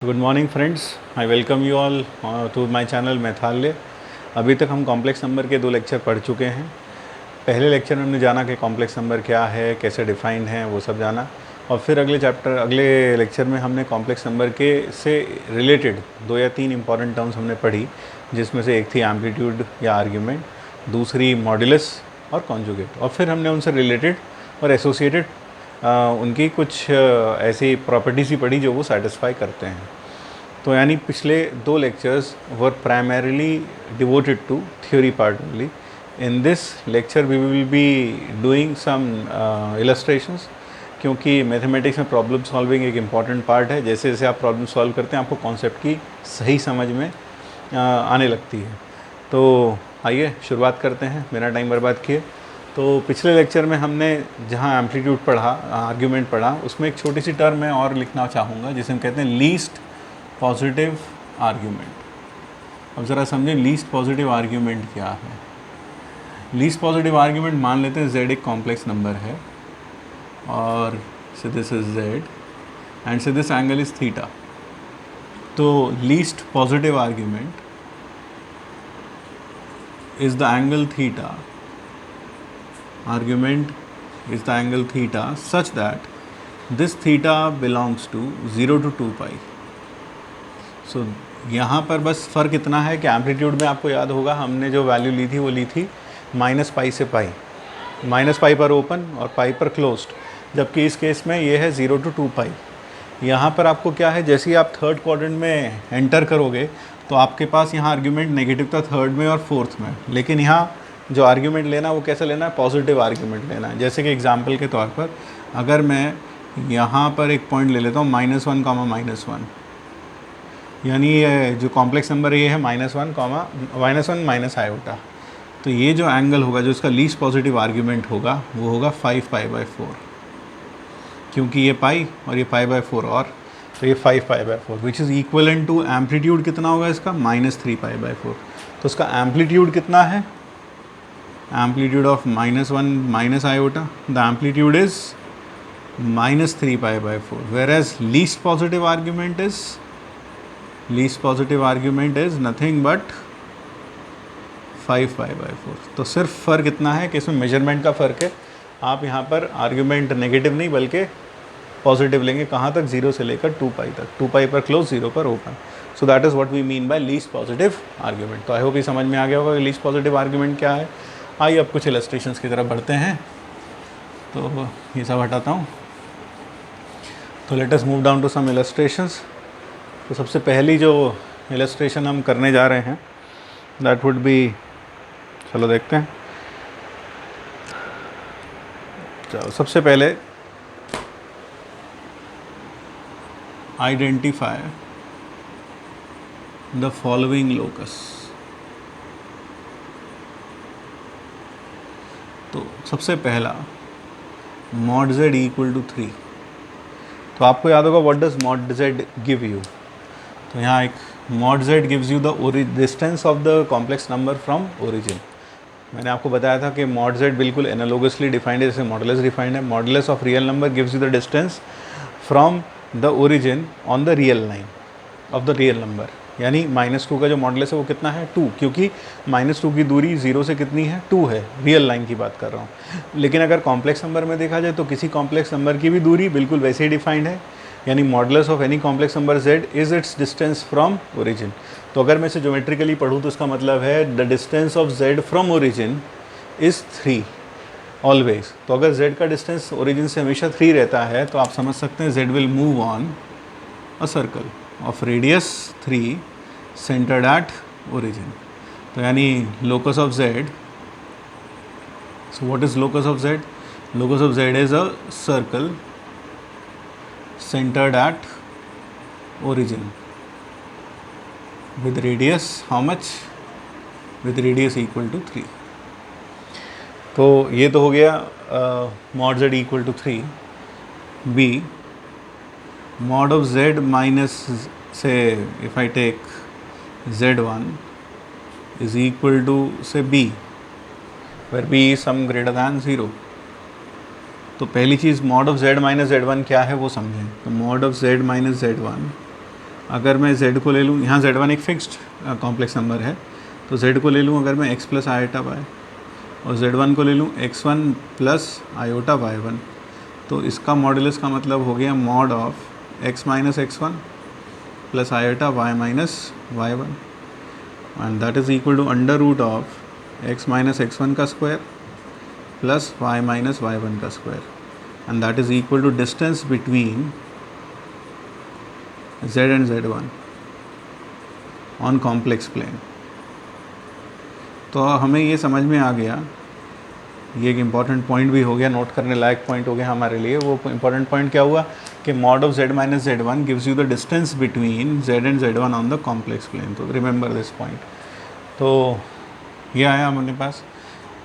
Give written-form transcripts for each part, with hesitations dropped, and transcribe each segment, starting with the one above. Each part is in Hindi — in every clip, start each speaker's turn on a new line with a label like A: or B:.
A: Good morning friends, I welcome you all to my channel Mathalya. अभी तक हम कॉम्प्लेक्स नंबर के 2 लेक्चर पढ़ चुके हैं। पहले लेक्चर में हमने जाना कि कॉम्प्लेक्स नंबर क्या है, कैसे डिफाइंड है, वो सब जाना। और फिर अगले लेक्चर में हमने कॉम्प्लेक्स नंबर के से रिलेटेड 2 या 3 इंपॉर्टेंट टर्म्स हमने पढ़ी, जिसमें से एक थी एम्पलीट्यूड या आर्ग्यूमेंट, दूसरी मॉड्यूलस और कॉन्जुगेट। और फिर हमने उनसे रिलेटेड और एसोसिएटेड उनकी कुछ ऐसी प्रॉपर्टीज़ ही पढ़ी जो वो सेटिस्फाई करते हैं। तो यानी पिछले 2 lectures were primarily devoted to theory part only. In this lecture we will be doing some illustrations, क्योंकि मैथमेटिक्स में प्रॉब्लम सॉल्विंग एक इम्पॉर्टेंट पार्ट है। जैसे जैसे आप प्रॉब्लम सॉल्व करते हैं आपको कॉन्सेप्ट की सही समझ में आने लगती है। तो आइए शुरुआत करते हैं बिना टाइम बर्बाद किए। तो पिछले लेक्चर में हमने जहाँ एम्पलीट्यूड पढ़ा, आर्ग्यूमेंट पढ़ा, उसमें एक छोटी सी टर्म मैं और लिखना चाहूँगा जिसे हम कहते हैं लीस्ट पॉजिटिव आर्ग्यूमेंट। अब ज़रा समझें लीस्ट पॉजिटिव आर्ग्यूमेंट क्या है। लीस्ट पॉजिटिव आर्ग्यूमेंट मान लेते हैं z एक कॉम्प्लेक्स नंबर है और से दिस इज z एंड से दिस एंगल इज थीटा। तो least positive argument is the angle theta, argument is the angle theta such that this theta belongs to 0 to 2 pi. So यहाँ पर बस फ़र्क इतना है कि एम्पलीट्यूड में आपको याद होगा हमने जो वैल्यू ली थी वो ली थी -पाई से पाई, -पाई पर ओपन और पाई पर क्लोज्ड, जबकि इस केस में ये है 0 to 2 पाई। यहाँ पर आपको क्या है, जैसे ही आप थर्ड क्वाड्रेंट में एंटर करोगे तो आपके पास यहाँ आर्ग्यूमेंट नेगेटिव था थर्ड में और फोर्थ में, लेकिन यहाँ जो आर्ग्यूमेंट लेना वो कैसे लेना है, पॉजिटिव आर्ग्यूमेंट लेना है। जैसे कि एग्जांपल के तौर पर अगर मैं यहाँ पर एक पॉइंट ले लेता हूँ -1, -1, यानी ये जो कॉम्प्लेक्स नंबर ये है -1 माइनस आयोटा। तो ये जो एंगल होगा, जो इसका लीस्ट पॉजिटिव आर्ग्यूमेंट होगा, वो होगा 5π/4, क्योंकि ये पाई और ये π/4 और तो ये 5π/4 which is equivalent to amplitude कितना होगा इसका, -3π/4। तो इसका एम्पलीट्यूड कितना है, amplitude of -1 minus iota, the amplitude is -3π/4, whereas least positive argument is nothing but 5π/4। तो सिर्फ फ़र्क इतना है कि इसमें मेजरमेंट का फ़र्क है। आप यहाँ पर आर्ग्यूमेंट नेगेटिव नहीं बल्कि पॉजिटिव लेंगे, कहाँ तक, 0 से लेकर 2 पाई तक, 2 पाई पर क्लोज, 0 पर open. So that is what we mean by least positive argument. तो आई होप ये समझ में आ गया होगा कि लीस्ट पॉजिटिव आर्ग्यूमेंट क्या है। आइए अब कुछ इलस्ट्रेशंस की तरफ बढ़ते हैं। तो ये सब हटाता हूँ। तो let us move down to some illustrations. तो सबसे पहली जो इलस्ट्रेशन हम करने जा रहे हैं दैट वुड बी, चलो देखते हैं। चलो सबसे पहले आइडेंटिफाई द फॉलोइंग लोकस। तो सबसे पहला mod z इक्वल टू 3। तो आपको याद होगा what does mod z give you. तो यहाँ एक mod z gives you the distance of the complex number from origin. मैंने आपको बताया था कि mod z बिल्कुल एनालोगसली डिफाइंड है जैसे मॉडुलस डिफाइंड है। Modulus of real number gives you the distance from the origin on the real line of the real number. यानी -2 का जो मॉडुलस है वो कितना है, 2, क्योंकि -2 की दूरी 0 से कितनी है, 2 है। रियल लाइन की बात कर रहा हूँ। लेकिन अगर कॉम्प्लेक्स नंबर में देखा जाए तो किसी कॉम्प्लेक्स नंबर की भी दूरी बिल्कुल वैसे ही डिफाइंड है, यानी modulus of any complex number z is it's distance from origin. तो अगर मैं इसे ज्योमेट्रिकली पढ़ूँ तो इसका मतलब है the distance of z from origin is 3 always. तो अगर z का डिस्टेंस ओरिजिन से हमेशा 3 रहता है तो आप समझ सकते हैं z will move on a circle of radius 3 centred at origin. तो यानी locus of z, so what is locus of z? Locus of z is a circle centered at origin with radius how much? with radius equal to 3। तो ये तो हो गया mod z equal to 3। b mod of z minus, say if I take z1 is equal to say b, where b is some greater than 0। तो पहली चीज़ mod of z minus z1 क्या है वो समझें। तो mod of z minus z1 अगर मैं z को ले लूँ, यहाँ z1 एक फिक्स्ड कॉम्प्लेक्स नंबर है, तो z को ले लूँ अगर मैं x प्लस आयोटा y, और z1 को ले लूँ x1 प्लस आयोटा y1, तो इसका मॉडुलस का मतलब हो गया mod of x minus x1 plus iota y minus y1, and that is equal to under root of x minus x1 का square plus y minus y1 का square, and that is equal to distance between z and z1 on complex plane. तो हमें ये समझ में आ गया, ये एक इम्पॉर्टेंट पॉइंट भी हो गया, नोट करने लायक पॉइंट हो गया हमारे लिए। वो इम्पॉर्टेंट पॉइंट क्या हुआ कि mod of z minus z1 gives you the distance between z and z1 on the complex plane. तो रिमेंबर दिस पॉइंट। तो ये आया हमारे पास।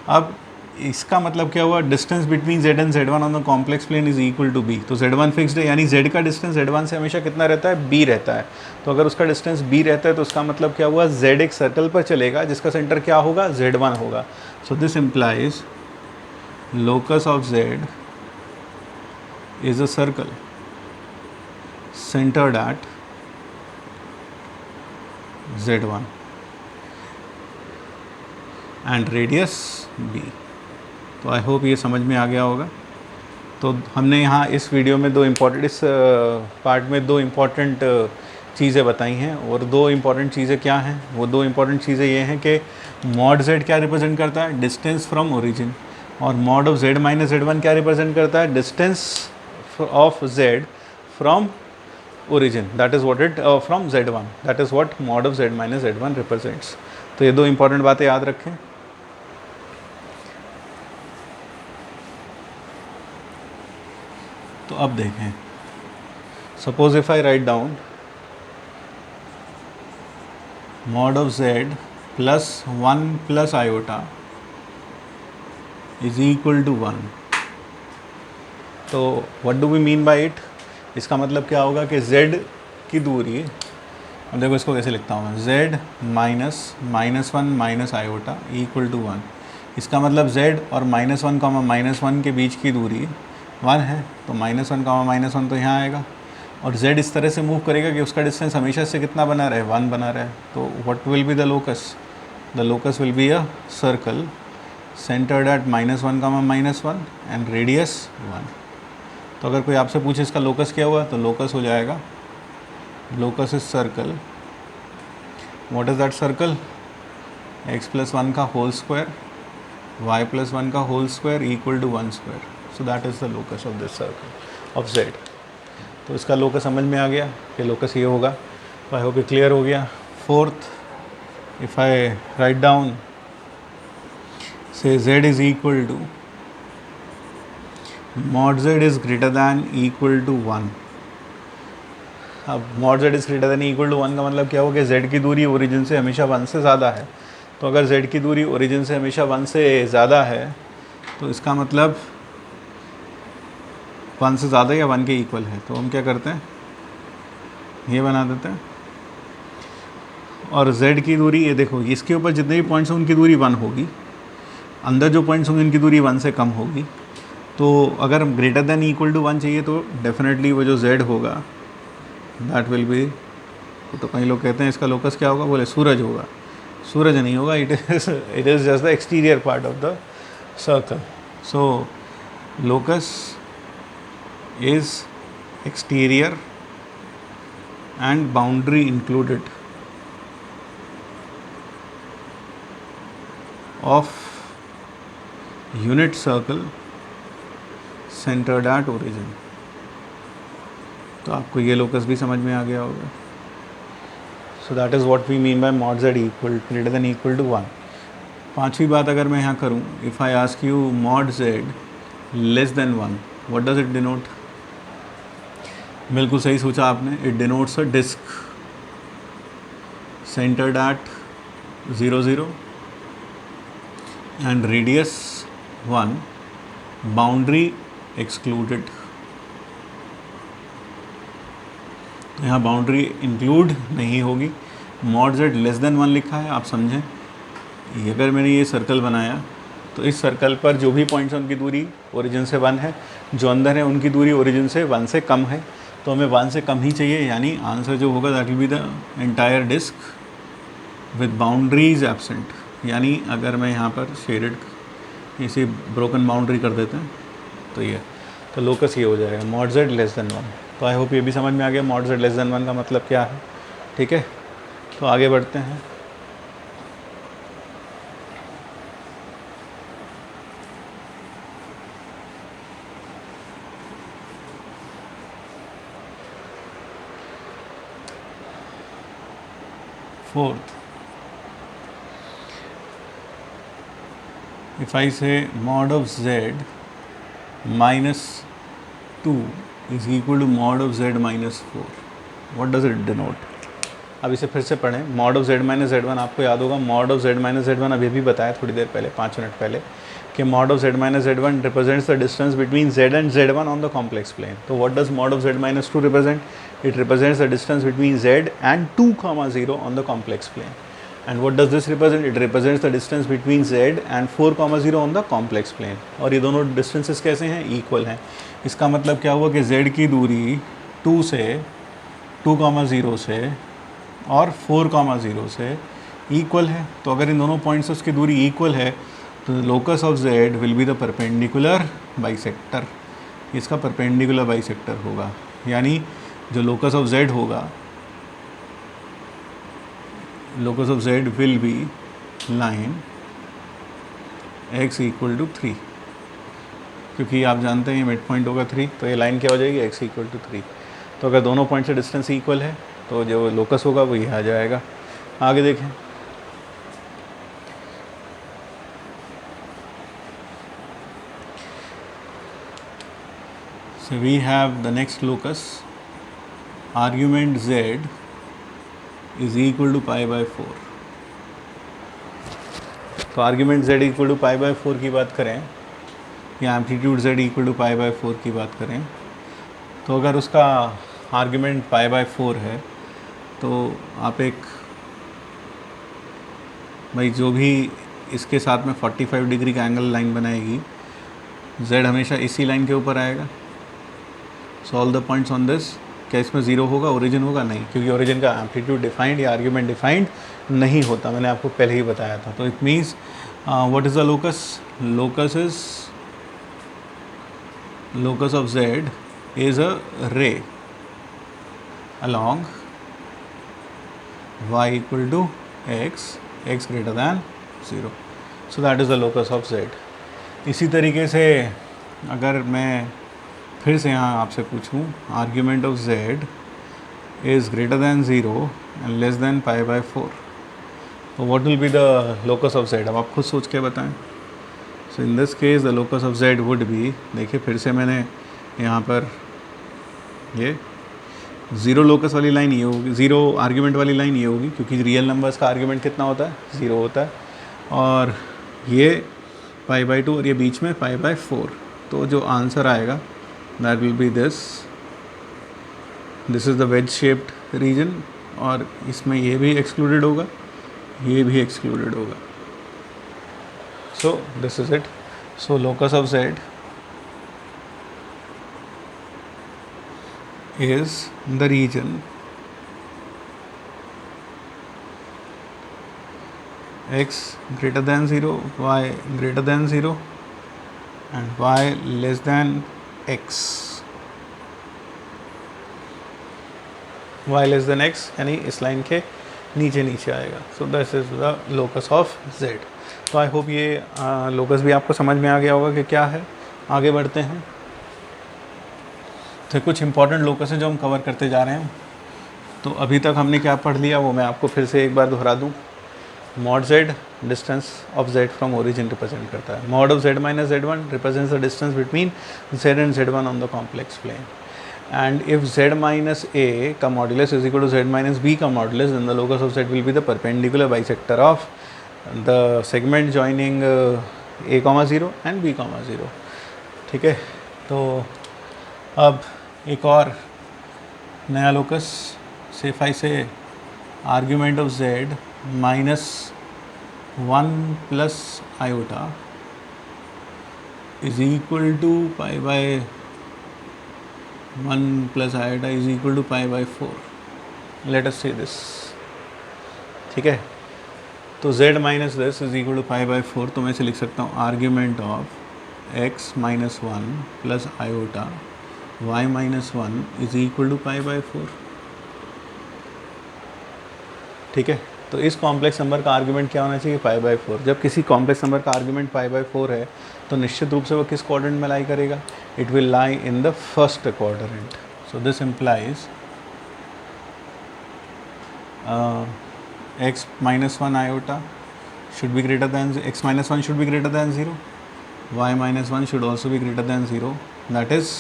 A: अब इसका मतलब क्या हुआ, distance between z and z1 on the complex plane is equal to b। तो z1 फिक्स्ड है, यानी z का डिस्टेंस z1 से हमेशा कितना रहता है, b रहता है। तो अगर उसका डिस्टेंस b रहता है तो उसका मतलब क्या हुआ, z एक सर्कल पर चलेगा जिसका सेंटर क्या होगा, z1 होगा। So this implies locus of z is a circle centered at z1 and radius b। तो आई होप ये समझ में आ गया होगा। तो हमने यहाँ इस वीडियो में इस पार्ट में दो इम्पॉर्टेंट चीज़ें बताई हैं, और दो इम्पॉर्टेंट चीज़ें क्या हैं, वो दो इम्पॉर्टेंट चीज़ें ये हैं कि मॉड z क्या रिप्रेजेंट करता है, डिस्टेंस फ्रॉम ओरिजिन, और mod of z minus z1 क्या रिप्रेजेंट करता है, distance of z from origin, that is what it from z1, that is what mod of z minus z1 represents. तो ये दो इंपॉर्टेंट बातें याद रखें। तो अब देखें, suppose if I write down mod of z plus 1 plus iota is equal to 1। तो what do we mean by it, इसका मतलब क्या होगा कि z की दूरी, अब देखो इसको कैसे लिखता हूँ मैं, z minus 1 minus iota equal to 1। इसका मतलब z और -1 के बीच की दूरी 1 है, तो -1 तो यहाँ आएगा, और z इस तरह से मूव करेगा कि उसका डिस्टेंस हमेशा से कितना बना रहे, 1 बना रहे। तो what will be the locus, the locus will be a circle centred at -1 and radius 1। तो अगर कोई आपसे पूछे इसका लोकस क्या हुआ, तो लोकस हो जाएगा, locus is circle, what is that circle, x plus 1 का होल स्क्वायर y प्लस 1 का whole square equal to 1 square. So that is the locus of this circle of z। तो इसका लोकस समझ में आ गया कि लोकस ये होगा। तो आई होप ये क्लियर हो गया। Fourth, if I write down say z is equal to mod z is greater than equal to 1। अब mod z is greater than equal to 1 का मतलब क्या होगा कि z की दूरी ओरिजिन से हमेशा 1 से ज़्यादा है। तो अगर z की दूरी ओरिजिन से हमेशा 1 से ज़्यादा है तो इसका मतलब 1 से ज़्यादा या 1 के इक्वल है। तो हम क्या करते हैं, ये बना देते हैं, और z की दूरी, ये देखो इसके ऊपर जितने भी पॉइंट्स हैं उनकी दूरी 1 होगी, अंदर जो पॉइंट्स होंगे उनकी दूरी 1 से कम होगी। तो अगर ग्रेटर देन इक्वल टू 1 चाहिए तो डेफिनेटली वो जो z होगा दैट विल बी, तो कई लोग कहते हैं इसका लोकस क्या होगा, बोले सूरज होगा। सूरज नहीं होगा, it is just the exterior part of the circle. So locus is exterior and boundary included of unit circle centred at origin. तो आपको ये लोकस भी समझ में आ गया होगा। So that is what we mean by mod z equal greater than equal to 1। पांचवी बात अगर मैं यहाँ करूँ, if I ask you mod z less than 1, what does it denote. बिल्कुल सही सोचा आपने, it denotes a disk centred at 0 0 and radius 1, boundary excluded. तो यहाँ बाउंड्री इंक्लूड नहीं होगी। मॉड z लेस देन 1 लिखा है, आप समझें, अगर मैंने ये सर्कल बनाया तो इस सर्कल पर जो भी पॉइंट्स हैं उनकी दूरी ओरिजिन से 1 है, जो अंदर है उनकी दूरी ओरिजिन से 1 से कम है। तो हमें 1 से कम ही चाहिए, यानी आंसर जो होगा that will be the entire disk with boundaries absent. यानी अगर मैं यहाँ पर शेडेड इसे ब्रोकन बाउंड्री कर देते हैं तो ये, तो लोकस ये हो जाएगा मॉड z लेस देन 1। तो आई होप ये भी समझ में आ गया मॉड z लेस देन 1 का मतलब क्या है। ठीक है, तो आगे बढ़ते हैं। Fourth, if I say mod of z minus 2 is equal to mod of z minus 4, what does it denote? अब इसे फिर से पढ़ें। mod of z minus z1 आपको याद होगा, mod of z minus z1 अभी भी बताया थोड़ी देर पहले, 5 मिनट पहले, कि mod of z minus z1 represents the distance between z and z1 on the complex plane। तो what does mod of z minus 2 represent? It represents the distance between z and 2, 0 on the complex plane। And what does this represent? It represents the distance between z and 4, 0 on the complex plane। और ये दोनों डिस्टेंसेस कैसे हैं? इक्वल हैं। इसका मतलब क्या हुआ कि z की दूरी 2 से 2, 0 से और 4, 0 से इक्वल है। तो अगर इन दोनों पॉइंट्स से उसकी दूरी इक्वल है तो locus of z will be the perpendicular bisector. इसका परपेंडिकुलर बाइसेक्टर होगा, यानी जो लोकस ऑफ z होगा, locus of z will be line x equal to 3, क्योंकि आप जानते हैं ये मिड पॉइंट होगा 3, तो ये लाइन क्या हो जाएगी? x equal to 3। तो अगर दोनों पॉइंट से डिस्टेंस इक्वल है तो जो लोकस होगा वो ये आ जाएगा। आगे देखें, so we have the next locus, argument z is equal to pi by 4। तो argument z equal to pi by 4 की बात करें या amplitude z equal to pi by 4 की बात करें, तो अगर उसका आर्ग्यूमेंट पाई बाई 4 है तो आप एक भाई जो भी इसके साथ में 45 डिग्री का एंगल लाइन बनाएगी, z हमेशा इसी लाइन के ऊपर आएगा। Solve the points on this. क्या इसमें ज़ीरो होगा, ओरिजिन होगा? नहीं, क्योंकि ओरिजिन का एम्पलीट्यूड डिफाइंड या आर्ग्यूमेंट डिफाइंड नहीं होता, मैंने आपको पहले ही बताया था। तो it means what is the locus? Locus of z is a ray along y equal to x greater than 0। So that is the locus of z। इसी तरीके से अगर मैं फिर से यहाँ आपसे पूछूँ, argument of z is greater than 0 and less than pi by 4, तो what will be the locus of z? अब आप खुद सोच के बताएं। So in this case the locus of z would be, देखिए फिर से मैंने यहाँ पर ये ज़ीरो लोकस वाली लाइन ये होगी, ज़ीरो आर्ग्यूमेंट वाली लाइन ये होगी, क्योंकि रियल नंबर्स का आर्ग्यूमेंट कितना होता है? 0 होता है। और ये पाई बाई 2 और ये बीच में पाई बाई 4। तो जो आंसर आएगा that will be this is the wedge shaped region, और इसमें ये भी एक्सक्लूडेड होगा, ये भी एक्सक्लूडेड होगा। सो this is it. So locus of z is the region x greater than 0, y greater than 0 and y less than x, y less than x यानी इस लाइन के नीचे नीचे आएगा। So this is the locus of z। तो आई होप ये लोकस भी आपको समझ में आ गया होगा कि क्या है। आगे बढ़ते हैं। तो कुछ इंपॉर्टेंट लोकस हैं जो हम कवर करते जा रहे हैं। तो अभी तक हमने क्या पढ़ लिया वो मैं आपको फिर से एक बार दोहरा दूं। Mod z distance of z from origin represent करता है। Mod of z minus z1 represents the distance between z and z1 on the complex plane. And if z minus a का modulus is equal to z minus b का modulus, then the locus of z will be the perpendicular bisector of the segment joining a, 0 and b, 0। ठीक है, तो अब एक और नया लोकस, सेफाई से argument of z minus 1 plus iota is equal to pi by 1 plus iota is equal to pi by 4. Let us say this. ठीक है, तो z minus this is equal to pi by 4. तो मैं इसे लिख सकता हूँ argument of x minus 1 plus iota y minus 1 is equal to pi by 4. ठीक है, तो इस कॉम्प्लेक्स नंबर का आर्ग्यूमेंट क्या होना चाहिए? पाई बाई 4. जब किसी कॉम्प्लेक्स नंबर का आर्ग्यूमेंट पाई बाई 4 है तो निश्चित रूप से वो किस क्वाड्रेंट में लाई करेगा? It will lie in the first quadrant. So this implies x minus 1 iota should be greater than x minus 1 should be greater than 0. y minus 1 should also be greater than 0. That is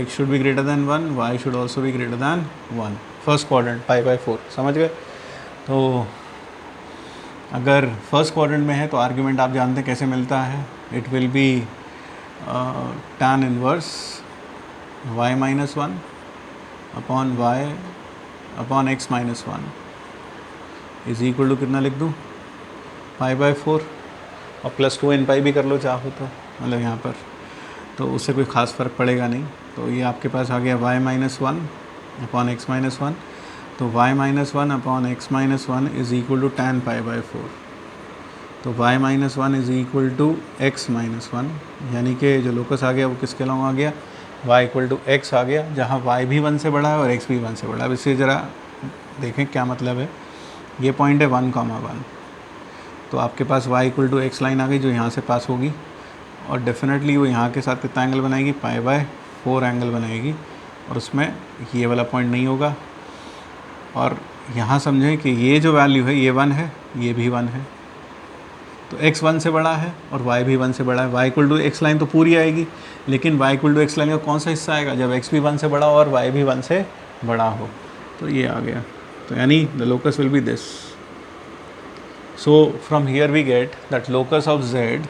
A: x should be greater than 1, y should also be greater than 1. First quadrant pi by 4. समझ गए? तो अगर फर्स्ट क्वाड्रेंट में है तो आर्ग्यूमेंट आप जानते हैं कैसे मिलता है. It will be tan inverse y minus 1 upon y upon x minus 1 is equal to कितना लिख दूँ? Pi by 4. और प्लस 2 n पाई भी कर लो चाहो तो, मतलब यहाँ पर, तो उससे कोई ख़ास फ़र्क पड़ेगा नहीं. तो ये आपके पास आ गया y minus 1 upon x minus 1. तो y minus 1 upon x minus 1 is equal to tan pi by 4. तो y minus 1 is equal to x minus 1, यानी कि जो लोकस आ गया वो किसके अलॉन्ग आ गया? y इक्वल टू x आ गया, जहाँ y भी 1 से बड़ा है और x भी 1 से बड़ा है. अब इसे ज़रा देखें क्या मतलब है. ये पॉइंट है 1,1. तो आपके पास y equal to x line आ गई जो यहाँ से पास होगी, और डेफिनेटली वो यहाँ के साथ कितना एंगल बनाएगी? पाई बाय 4 एंगल बनाएगी, और उसमें ये वाला पॉइंट नहीं होगा. और यहाँ समझें कि ये जो वैल्यू है ये 1 है, ये भी 1 है. तो x 1 से बड़ा है और y भी 1 से बड़ा है. y equal to x line तो पूरी आएगी, लेकिन y equal to x line का कौन सा हिस्सा आएगा? जब x भी 1 से बड़ा हो और y भी 1 से बड़ा हो. तो ये आ गया. तो यानी the locus will be this. So from here we get that locus of z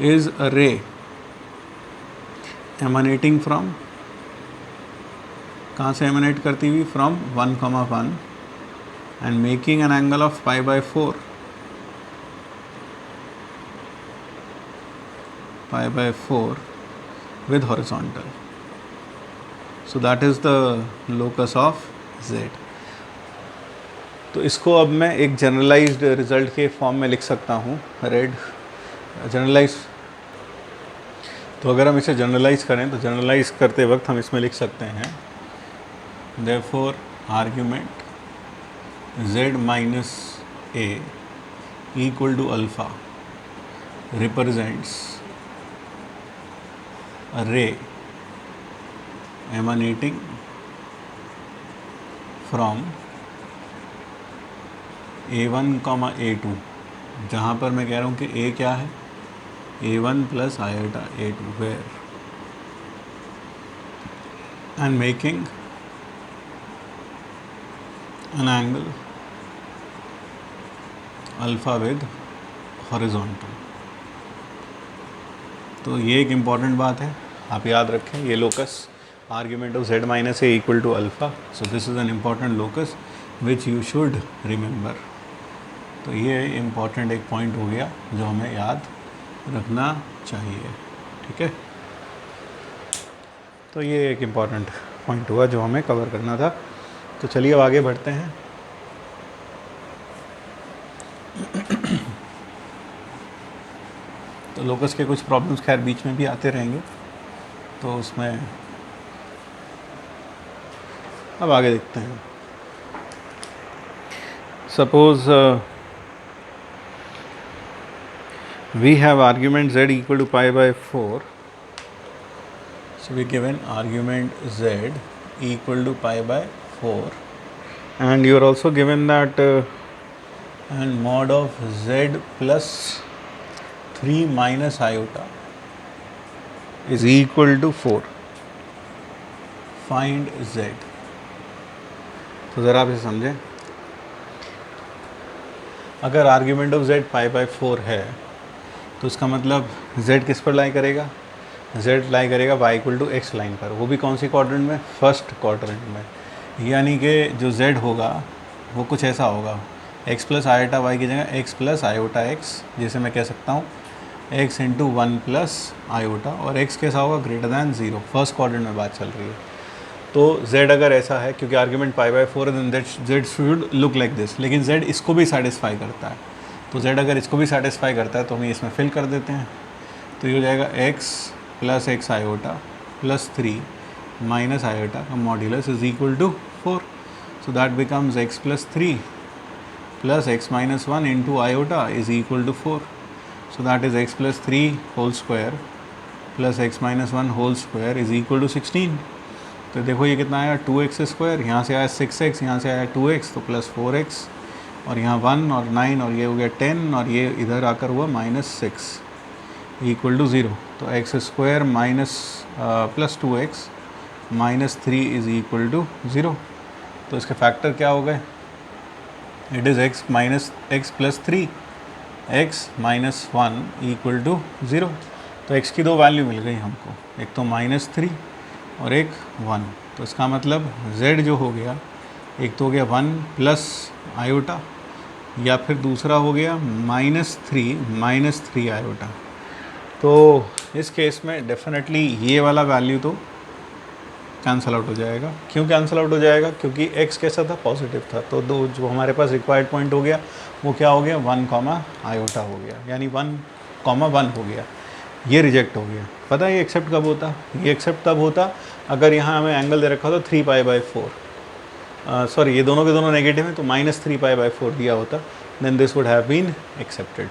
A: is a ray emanating from, कहाँ से एमनेट करती हुई? फ्रॉम 1,1 and making an angle of pi by 4. Pi by 4 with horizontal. So that is the locus of z. तो इसको अब मैं एक जनरलाइज्ड रिजल्ट के फॉर्म में लिख सकता हूँ. रेड जनरलाइज. तो अगर हम इसे जनरलाइज करें तो जनरलाइज करते वक्त हम इसमें लिख सकते हैं therefore argument z minus a equal to alpha represents a ray emanating from a1, a2, जहाँ पर मैं कह रहा हूँ कि a क्या है? a1 plus iota a2, where and making an angle alpha with horizontal. तो ये एक इम्पॉर्टेंट बात है, आप याद रखें. ये locus argument of z minus a equal to alpha. So this is an important locus which you should remember. तो ये इम्पॉर्टेंट एक पॉइंट हो गया जो हमें याद रखना चाहिए. ठीक है, तो ये एक इम्पॉर्टेंट पॉइंट हुआ जो हमें कवर करना था. तो चलिए अब आगे बढ़ते हैं. तो लोकस के कुछ प्रॉब्लम्स खैर बीच में भी आते रहेंगे, तो उसमें अब आगे देखते हैं. Suppose we have argument z equal to pi by 4. So we given argument z equal to pi by 4, and you are also given that and mod of z plus 3 minus iota is equal to 4. Find z. तो ज़रा आप इसे समझें. अगर argument of z pi by 4 है तो इसका मतलब z किस पर लाई करेगा? z लाई करेगा y equal to x line पर. वो भी कौन सी क्वाड्रेंट में? फर्स्ट क्वाड्रेंट में. यानी कि जो z होगा वो कुछ ऐसा होगा, x प्लस आयोटा y की जगह x प्लस आयोटा x. जैसे मैं कह सकता हूँ x इंटू 1 प्लस आयोटा, और x कैसा होगा, ग्रेटर दैन 0, फर्स्ट क्वाड्रेंट में बात चल रही है। तो z अगर ऐसा है, क्योंकि आर्ग्यूमेंट π/4 है, then z should look like this, लेकिन z इसको भी सेटिस्फाई करता है। तो z अगर इसको भी सेटिस्फाई करता है तो हम इसमें फिल कर देते हैं। तो ये हो जाएगा x plus x iota plus 3 minus iota का modulus is equal to 4। So that becomes x plus 3 plus x minus 1 into iota is equal to 4। So that is x plus 3 whole square plus x minus 1 whole square is equal to 16। तो देखो ये कितना आया, 2x स्क्वायर, यहाँ से आया 6x, यहाँ से आया 2x, तो प्लस 4x, और यहाँ 1 और 9, और ये हो गया 10, और ये इधर आकर हुआ -6 इक्वल टू 0। तो x square minus plus 2x minus 3 is equal to 0। तो इसके फैक्टर क्या हो गए, it is x minus x plus 3 x minus 1 equal to 0। तो x की दो वैल्यू मिल गई हमको, एक तो -3 और एक 1। तो इसका मतलब z जो हो गया, एक तो हो गया 1 प्लस आयोटा, या फिर दूसरा हो गया -3 आयोटा। तो इस केस में डेफिनेटली ये वाला वैल्यू तो कैंसल आउट हो जाएगा। क्यों कैंसल आउट हो जाएगा, क्योंकि x कैसा था, पॉजिटिव था। तो दो जो हमारे पास रिक्वायर्ड पॉइंट हो गया वो क्या हो गया, 1 आयोटा हो गया, यानी 1 हो गया। ये रिजेक्ट हो गया। पता है ये एक्सेप्ट कब होता, ये एक्सेप्ट तब होता अगर यहाँ हमें एंगल दे रखा होता 3π/4, सॉरी ये दोनों के दोनों नेगेटिव हैं, तो -3π/4 दिया होता, then this would have been accepted.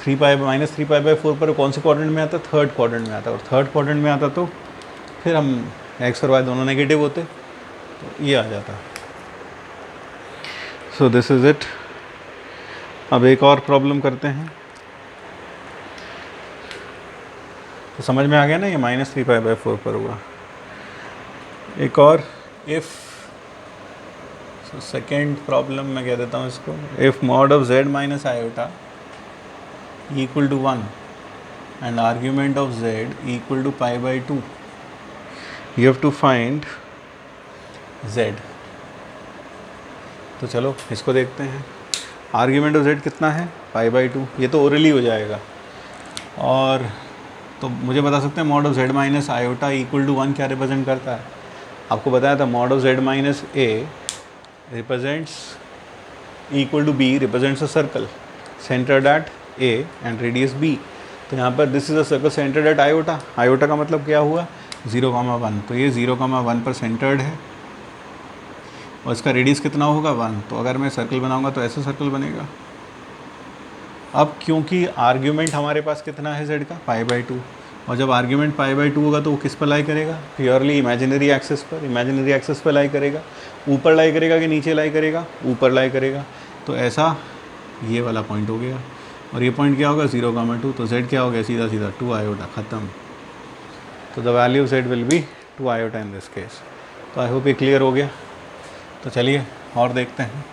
A: -3π/4 पर कौन से क्वाड्रेंट में आता, थर्ड क्वाड्रेंट में आता, और थर्ड क्वाड्रेंट में आता तो फिर हम x और y दोनों नेगेटिव होते, तो ये आ जाता। सो दिस इज़ इट। अब एक और प्रॉब्लम करते हैं। तो समझ में आ गया ना, ये -3π/4 पर हुआ। एक और, इफ़ सेकेंड प्रॉब्लम मैं कह देता हूँ इसको, if mod of z minus iota equal to 1 and argument of z equal to π/2, you have to find z। तो चलो इसको देखते हैं। आर्ग्यूमेंट ऑफ z कितना है, π/2, ये तो ओरली हो जाएगा। और तो मुझे बता सकते हैं mod of z minus iota equal to 1 क्या रिप्रेजेंट करता है। आपको बताया था mod of z minus a represents equal to b represents a circle centred at a and radius b। तो यहाँ पर this is a circle centred at iota. Iota का मतलब क्या हुआ, 0,1। तो ये 0,1 पर सेंटर्ड है, और इसका रेडियस कितना होगा, 1। तो अगर मैं सर्कल बनाऊंगा तो ऐसा सर्कल बनेगा। अब क्योंकि आर्ग्यूमेंट हमारे पास कितना है z का, π/2, और जब आर्ग्यूमेंट π/2 होगा तो वो किस पर लाई करेगा, प्योरली इमेजिनरी एक्सिस पर। इमेजिनरी एक्सिस पर लाई करेगा, ऊपर लाई करेगा कि नीचे लाई करेगा, ऊपर लाई करेगा। तो ऐसा ये वाला पॉइंट हो गया, और ये पॉइंट क्या होगा, 0,2। तो z क्या हो गया, सीधा सीधा 2 आयोटा, ख़त्म। तो the value of z will B 2 iota in this case. तो आई होप ये क्लियर हो गया। तो चलिए और देखते हैं।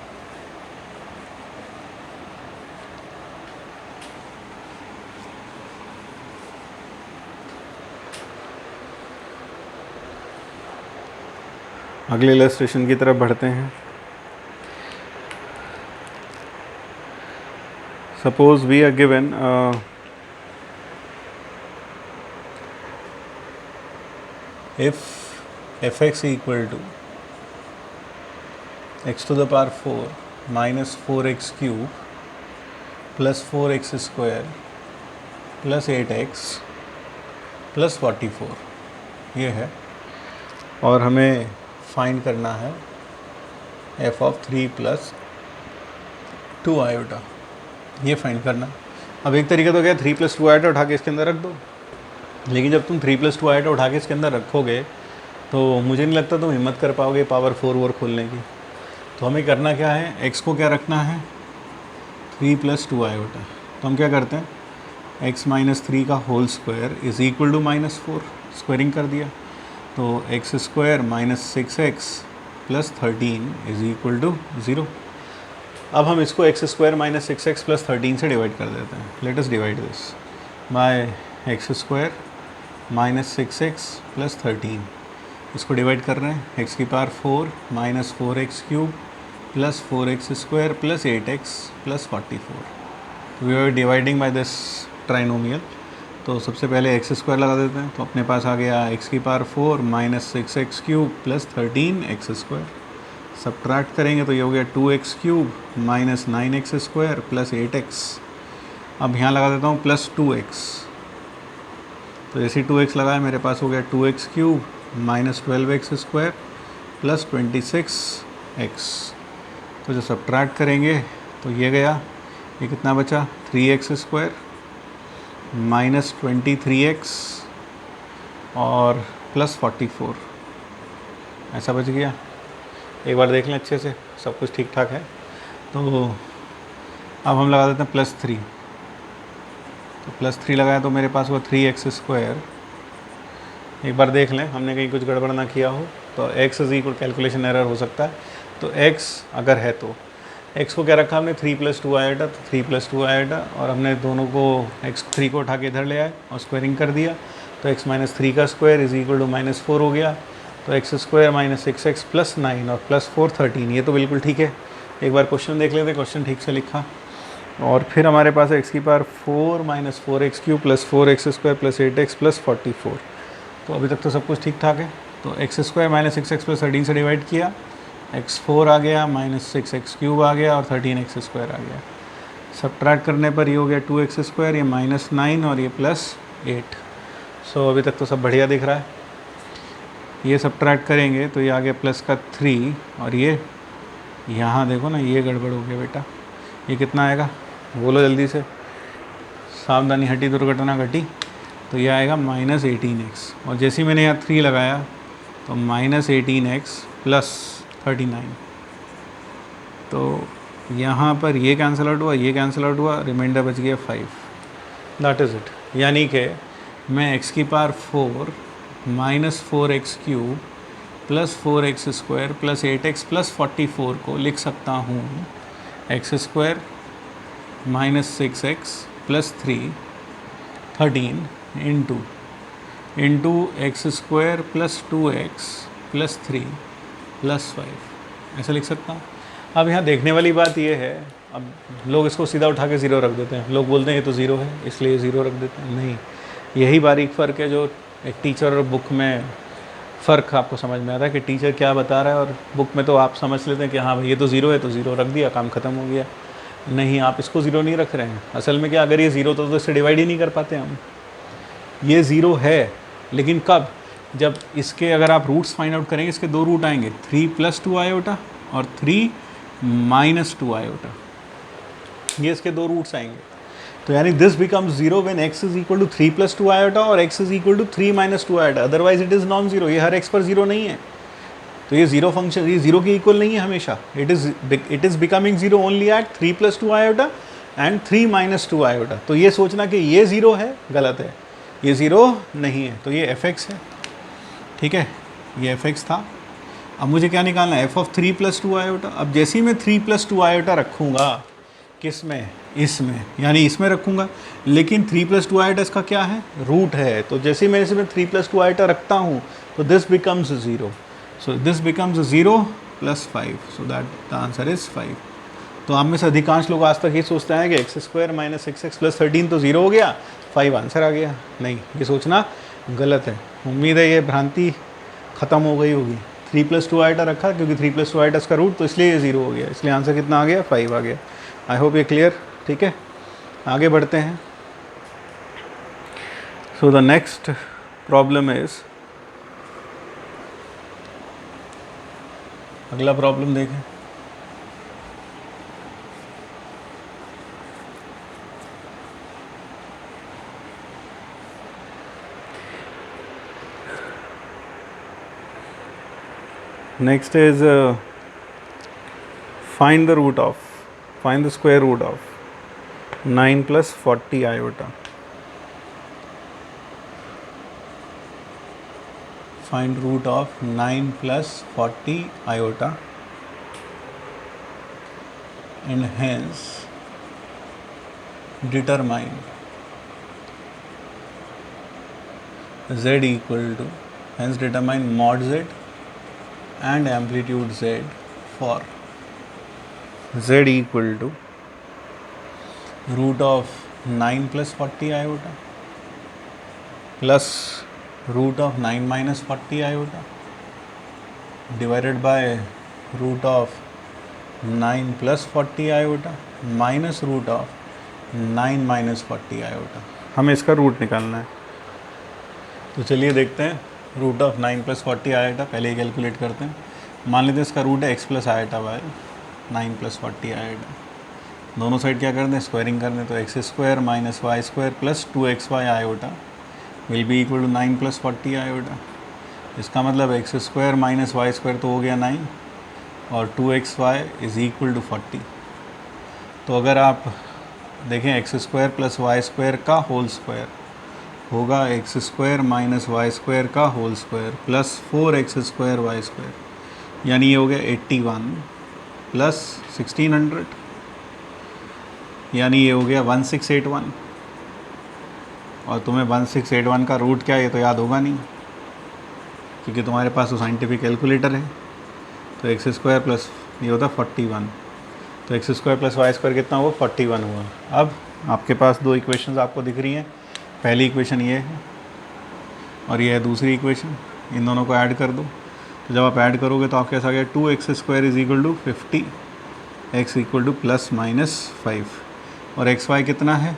A: अगले इलस्ट्रेशन की तरफ बढ़ते हैं। Suppose we are given if fx equal to x to the power 4 minus 4x cube plus 4x square plus 8x plus 44 ये है, और हमें फाइंड करना है f of 3 plus 2 आयोटा, ये फाइंड करना। अब एक तरीका तो क्या, 3 plus 2 आयोटा उठा के इसके अंदर रख दो, लेकिन जब तुम 3 plus 2 आयोटा उठा के इसके अंदर रखोगे तो मुझे नहीं लगता तुम हिम्मत कर पाओगे पावर 4 वोर खोलने की। तो हमें करना क्या है, x को क्या रखना है, 3 plus 2 आयोटा। तो हम क्या करते हैं, x माइनस 3 का whole square is equal to -4, squaring कर दिया। तो x square minus 6x plus 13 is equal to 0। अब हम इसको x square minus 6x plus 13 से डिवाइड कर देते हैं। Let us divide this by x square minus 6x plus 13। इसको डिवाइड कर रहे हैं, x की power 4 minus 4x cube plus 4x square plus 8x plus 44। We are dividing by this trinomial. तो सबसे पहले एक्स स्क्वायर लगा देते हैं, तो अपने पास आ गया एक्स की power 4 minus 6x cube plus 13x square. Subtract करेंगे तो ये हो गया 2x cube minus 9x square plus 8x। अब यहाँ लगा देता हूँ प्लस 2x, तो जैसे 2x लगाया मेरे पास हो गया 2x cube minus 12x square plus 26x। तो जो सब्ट्रैक्ट करेंगे तो ये गया, ये कितना बचा 3x स्क्वायर माइनस 23x और प्लस 44, ऐसा बच गया। एक बार देख लें अच्छे से, सब कुछ ठीक ठाक है। तो अब हम लगा देते हैं प्लस 3, तो प्लस 3 लगाया तो मेरे पास हुआ 3x स्क्वायर। एक बार देख लें हमने कहीं कुछ गड़बड़ ना किया हो, तो x is equal, calculation error हो सकता है। तो x अगर है तो x को क्या रखा हमने 3 + 2 आया, तो 3 + 2 आया, और हमने दोनों को x3 को उठा के इधर ले आए और स्क्वायरिंग कर दिया, तो x - 3 का स्क्वायर इज इक्वल टू -4 हो गया। तो x square minus 6x plus 9 और प्लस 4 13, ये तो बिल्कुल ठीक है। एक बार क्वेश्चन देख लेते, क्वेश्चन ठीक से लिखा। और फिर हमारे पास x की power 4 minus 4x cube plus 4x square plus 8x plus 44। तो अभी तक तो सब कुछ ठीक ठाक है। तो x square minus 6x plus 13 से डिवाइड किया, x4 आ गया माइनस 6x क्यूब आ गया और 13x स्क्वायर आ गया। सब्ट्रैक्ट करने पर ये हो गया 2x स्क्वायर, ये माइनस 9 और ये प्लस 8। सो अभी तक तो सब बढ़िया दिख रहा है। ये सब्ट्रैक्ट करेंगे तो ये आ गया प्लस का 3, और ये यहाँ देखो ना, ये गड़बड़ हो गया बेटा। ये कितना आएगा बोलो जल्दी से, सावधानी हटी दुर्घटना घटी। तो ये आएगा माइनस 18x, और जैसे ही मैंने यहाँ 3 लगाया तो माइनस 18x प्लस 39। तो यहाँ पर ये कैंसिल आउट हुआ, ये कैंसिल आउट हुआ, रिमाइंडर बच गया 5। That is it. यानी कि मैं x की power 4 minus 4x cube plus 4x square plus 8x plus 44 को लिख सकता हूँ x square minus 6x plus 13 into x square plus 2x plus 3 plus 5, ऐसा लिख सकता हूँ। अब यहाँ देखने वाली बात ये है, अब लोग इसको सीधा उठा के ज़ीरो रख देते हैं। लोग बोलते हैं ये तो ज़ीरो है इसलिए ज़ीरो रख देते हैं। नहीं, यही बारीक फ़र्क है जो एक टीचर और बुक में फ़र्क आपको समझ में आता है कि टीचर क्या बता रहा है, और बुक में तो आप समझ लेते हैं कि हाँ भाई ये तो ज़ीरो है, तो ज़ीरो रख दिया, काम ख़त्म हो गया। नहीं, आप इसको ज़ीरो नहीं रख रहे हैं। असल में क्या, अगर ये ज़ीरो तो इससे डिवाइड ही नहीं कर पाते हम। ये ज़ीरो है, लेकिन कब, जब इसके अगर आप रूट्स फाइंड आउट करेंगे, इसके 2 रूट आएंगे, 3 + 2 आयोटा और 3 - 2 आयोटा, ये इसके 2 रूट्स आएंगे। तो यानी this becomes zero when x is equal to 3 + 2 iota और x is equal to 3 - 2 iota, otherwise it is non zero. ये हर x पर ज़ीरो नहीं है, तो ये ज़ीरो फंक्शन, ये ज़ीरो के इक्वल नहीं है हमेशा। It is becoming zero only at 3 + 2 iota and 3 - 2 iota. तो ये सोचना कि ये ज़ीरो है, गलत है, ये ज़ीरो नहीं है। तो ये f(x) है, ठीक है, ये f(x) था। अब मुझे क्या निकालना है, f of 3 + 2 आयोटा। अब जैसे ही मैं 3 + 2 आयोटा रखूँगा, किस में, इसमें, यानी इसमें रखूँगा, लेकिन 3 + 2 आयोटा इसका क्या है, रूट है। तो जैसे ही मैं इसमें 3 + 2 आयोटा रखता हूँ तो this becomes zero. So this becomes 0 + 5, so that the answer is 5। तो आप में से अधिकांश लोग आज तक ये सोचते हैं कि x² माइनस 6x प्लस 13 तो 0 हो गया, 5 आंसर आ गया। नहीं, ये सोचना गलत है। उम्मीद है ये भ्रांति ख़त्म हो गई होगी। 3 + 2 आयोटा रखा क्योंकि 3 + 2 आयोटा इसका रूट, तो इसलिए ये 0 हो गया, इसलिए आंसर कितना आ गया, 5 आ गया। आई होप ये क्लियर, ठीक है। आगे बढ़ते हैं। So the next problem is, अगला प्रॉब्लम देखें। Next is find the square root of 9 + 40 iota. Find root of 9 + 40 iota, and hence determine z equal to, hence determine mod z and amplitude z for z equal to root of 9 plus 40 iota plus root of 9 minus 40 iota divided by root of 9 plus 40 iota minus root of 9 minus 40 iota. हमें इसका रूट निकालना है, तो चलिए देखते हैं। रूट ऑफ 9 प्लस 40 आयोटा पहले ही कैलकुलेट करते हैं। मान लेते हैं इसका रूट है x plus iota by 9 plus 40 iota. दोनों साइड क्या कर दें, स्क्वायरिंग कर दें, तो x square minus y square plus 2xy iota will be equal to 9 plus 40 iota. इसका मतलब x square minus y square तो हो गया 9 और 2xy इज़ इक्वल टू 40। तो अगर आप देखें x square plus y square का होल स्क्वायर होगा x square minus y square का whole square plus 4x square y square, यानी ये हो गया 81 प्लस 1600, यानी ये हो गया 1681। और तुम्हें 1681 का रूट क्या है ये तो याद होगा नहीं, क्योंकि तुम्हारे पास तो साइंटिफिक कैलकुलेटर है। तो एक्स स्क्वायर प्लस ये होता 41, तो x square plus y square कितना हुआ 41 हुआ। अब आपके पास दो इक्वेशंस आपको दिख रही हैं, पहली इक्वेशन ये है और ये है दूसरी इक्वेशन। इन दोनों को ऐड कर दो, तो जब आप ऐड करोगे तो आपके पास आ गया 2x square is equal to 50, x equal to plus minus 5 और एक्स वाई कितना है,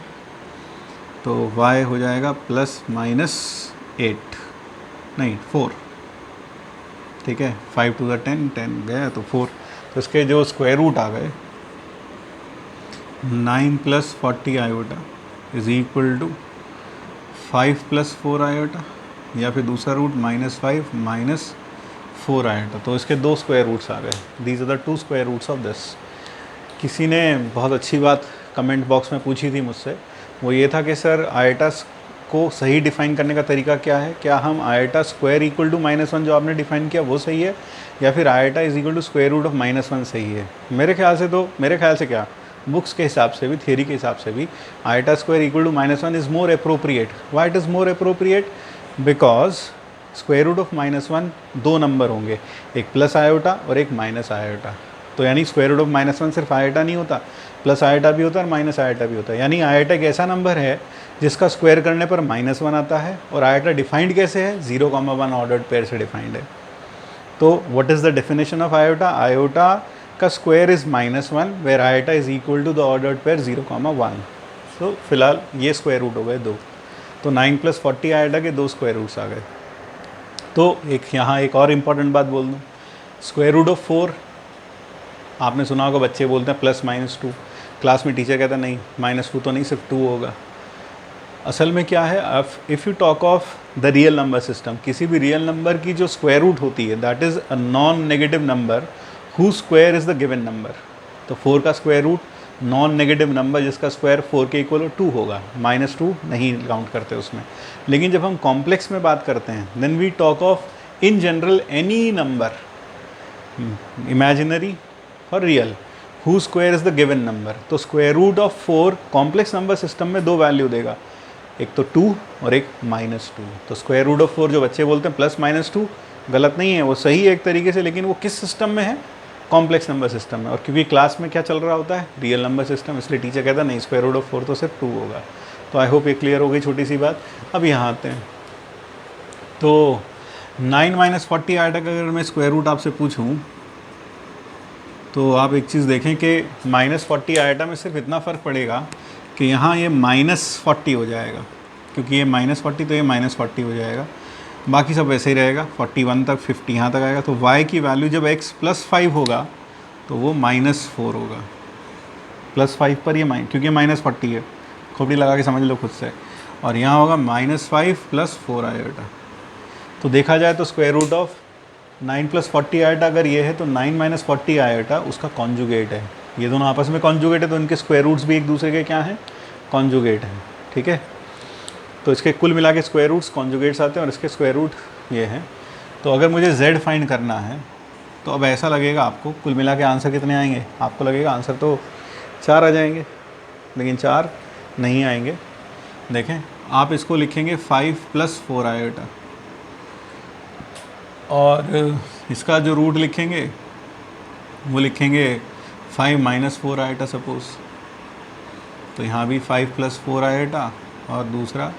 A: तो y हो जाएगा प्लस माइनस 8 नहीं 4, ठीक है। 5 टू द 10 10 गया तो 4, तो इसके जो स्क्वायर रूट आ गए 9 plus 40 iota is equal to 5 plus 4 iota, या फिर दूसरा रूट -5 माइनस 4 आयोटा। तो इसके दो स्क्वायर रूट्स आ गए। These are the 2 square roots of this. किसी ने बहुत अच्छी बात कमेंट बॉक्स में पूछी थी मुझसे, वो ये था कि सर आयोटा को सही डिफ़ाइन करने का तरीका क्या है, क्या हम आयोटा स्क्वायर इक्वल टू -1 जो आपने डिफ़ाइन किया वो सही है, या फिर iota is equal to square root of -1 सही है। मेरे ख्याल से क्या, बुक्स के हिसाब से भी, थियरी के हिसाब से भी iota square equal to -1 is more appropriate. Why it is more appropriate, because square root of -1 दो नंबर होंगे, एक प्लस आयोटा और एक माइनस आयोटा। तो यानी स्क्वायर रूट ऑफ -1 सिर्फ आयोटा नहीं होता, प्लस आयोटा भी होता है और माइनस आयोटा भी होता है। यानी आयोटा एक ऐसा नंबर है जिसका स्क्वायर करने पर -1 आता है। और आयोटा डिफाइंड कैसे है, 0,1 ऑर्डर्ड पेयर से डिफाइंड है। तो what is the definition of iota, iota का square is -1 where iota is equal to the ordered pair 0,1। तो फिलहाल ये स्क्वायर रूट हो गए दो, तो 9 प्लस 40 आयोटा के दो स्क्वायर रूट्स आ गए। तो यहाँ एक और इम्पॉर्टेंट बात बोल दूँ, स्क्वायर रूट ऑफ 4 आपने सुना होगा, बच्चे बोलते हैं +-2, क्लास में टीचर कहता है नहीं -2 तो नहीं, सिर्फ 2 होगा। असल में क्या है, if you talk of the real number system, किसी भी रियल नंबर की जो स्क्वायर रूट होती है that is a non negative number who square is the given number. तो 4 का square root non negative number जिसका स्क्वायर 4 के इक्वल 2 होगा, -2 नहीं काउंट करते उसमें। लेकिन जब हम कॉम्प्लेक्स में बात करते हैं then we talk of in general any number, imaginary और real, who square is the given number. तो square root of 4 complex number system में दो वैल्यू देगा, एक तो 2 और एक -2। तो स्क्वायर रूट ऑफ 4 जो बच्चे बोलते हैं +-2 गलत नहीं है, वो सही है एक तरीके से, लेकिन वो किस सिस्टम में है, कॉम्प्लेक्स नंबर सिस्टम में। और क्योंकि क्लास में क्या चल रहा होता है, रियल नंबर सिस्टम, इसलिए टीचर कहता है नहीं स्क्वायर रूट ऑफ 4 तो सिर्फ 2 होगा। तो आई होप ये क्लियर हो गई छोटी सी बात। अब यहाँ आते हैं, तो 9 - 40 आयोटा का अगर मैं स्क्वायर रूट आपसे पूछूँ तो आप एक चीज़ देखें कि -40 आयोटा में सिर्फ इतना फ़र्क पड़ेगा कि यहाँ ये -40 हो जाएगा, क्योंकि ये -40 तो ये -40 हो जाएगा, बाकी सब वैसे ही रहेगा। 41 तक 50 यहाँ तक आएगा। तो y की वैल्यू जब x +5 होगा तो वो -4 होगा। +5 पर ये क्योंकि -40 है, खोपड़ी लगा के समझ लो खुद से। और यहाँ होगा -5 + 4 आयोटा। तो देखा जाए तो स्क्वायर रूट ऑफ 9 + 40 आयोटा अगर ये है तो 9 - 40 आयोटा उसका कॉन्जुगेट है। ये दोनों आपस में कॉन्जुगेट है, तो इनके स्क्वायर रूट्स भी एक दूसरे के क्या हैं, कॉन्जुगेट हैं, ठीक है। तो इसके कुल मिला के स्क्वायर रूट्स कॉन्जुगेट्स आते हैं और इसके स्क्वायर रूट ये हैं। तो अगर मुझे z फाइंड करना है तो अब ऐसा लगेगा आपको, कुल मिला के आंसर कितने आएंगे, आपको लगेगा आंसर तो 4 आ जाएंगे, लेकिन 4 नहीं आएंगे। देखें, आप इसको लिखेंगे 5 + 4 आयोटा, और इसका जो रूट लिखेंगे वो लिखेंगे 5 - 4 आयोटा सपोज। तो यहाँ भी 5 + 4 आएगा और दूसरा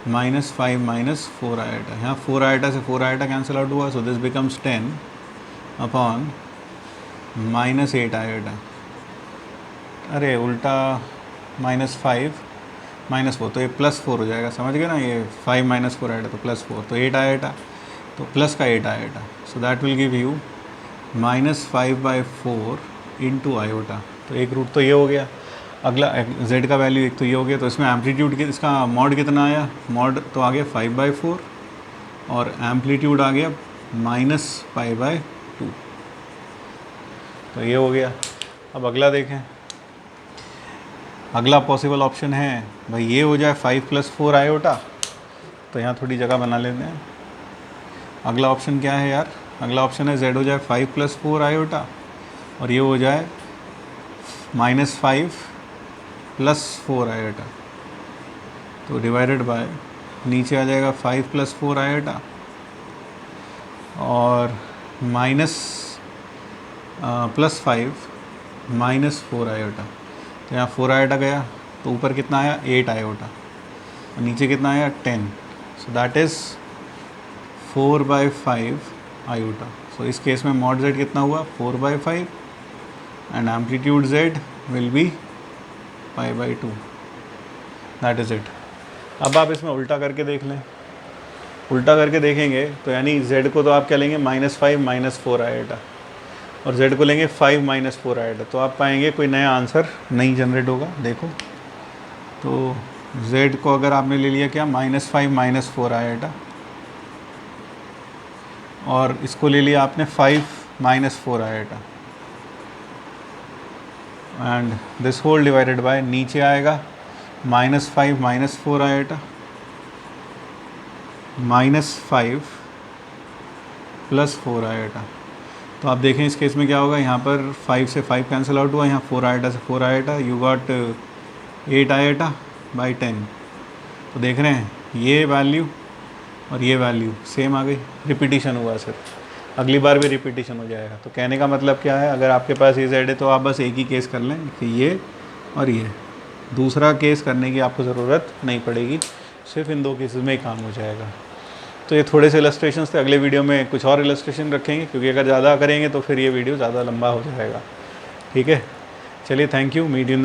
A: -5 - 4 आएगा। यहाँ 4 आएगा से 4 आएगा कैंसिल आउट हुआ, सो दिस बिकम्स 10 अपॉन -8 आएगा। अरे उल्टा -5 - 4, तो ये +4 हो जाएगा, समझ गए ना। ये 5 - 4 आएगा तो +4, तो 8 आएगा, तो प्लस का 8 आएगा। So that will give you -5/4 into iota. तो एक रूट तो ये हो गया। अगला z का वैल्यू एक तो ये हो गया, तो इसमें एम्पलीट्यूड इसका मॉड कितना आया, मॉड तो आ गया 5/4 और एम्पलीट्यूड आ गया -π/2। तो ये हो गया। अब अगला देखें, अगला पॉसिबल ऑप्शन है भाई ये हो जाए 5 + 4 आयोटा, तो यहाँ थोड़ी जगह बना लेते हैं। अगला ऑप्शन क्या है यार, अगला ऑप्शन है z हो जाए 5 + 4 आयोटा और ये हो जाए -5 + 4 आयोटा, तो डिवाइडेड बाय नीचे आ जाएगा 5 + 4 आयोटा और +5 - 4 आयोटा। तो यहाँ 4 आयोटा गया, तो ऊपर कितना आया 8 आयोटा और नीचे कितना आया 10, so that is 4/5 iota. So इस केस में मॉड z कितना हुआ 4/5 and amplitude z will be π/2, that is it. अब आप इसमें उल्टा करके देख लें, उल्टा करके देखेंगे तो यानी z को तो आप क्या लेंगे -5 - 4 आएगा और z को लेंगे 5 - 4 आएगा, तो आप पाएंगे कोई नया आंसर नहीं जनरेट होगा। देखो तो z को अगर आपने ले लिया क्या -5 - 4 आएगा और इसको ले लिया आपने 5 - 4 आएगा and this whole divided by नीचे आएगा -5 - 4 आएगा -5 + 4 आएगा। तो आप देखें इस केस में क्या होगा, यहाँ पर 5 से 5 कैंसिल आउट हुआ, यहाँ 4 आएगा से 4 आएगा, यू गॉट 8 आएगा बाई 10। तो देख रहे हैं ये वैल्यू और ये वैल्यू सेम आ गई, रिपीटिशन हुआ सिर्फ, अगली बार भी रिपीटिशन हो जाएगा। तो कहने का मतलब क्या है, अगर आपके पास ये z है तो आप बस एक ही केस कर लें कि ये और ये, दूसरा केस करने की आपको ज़रूरत नहीं पड़ेगी, सिर्फ इन दो केसेस में ही काम हो जाएगा। तो ये थोड़े से इलस्ट्रेशंस थे, अगले वीडियो में कुछ और इलस्ट्रेशन रखेंगे क्योंकि अगर ज़्यादा करेंगे तो फिर ये वीडियो ज़्यादा लंबा हो जाएगा। ठीक है, चलिए thank you, meet in the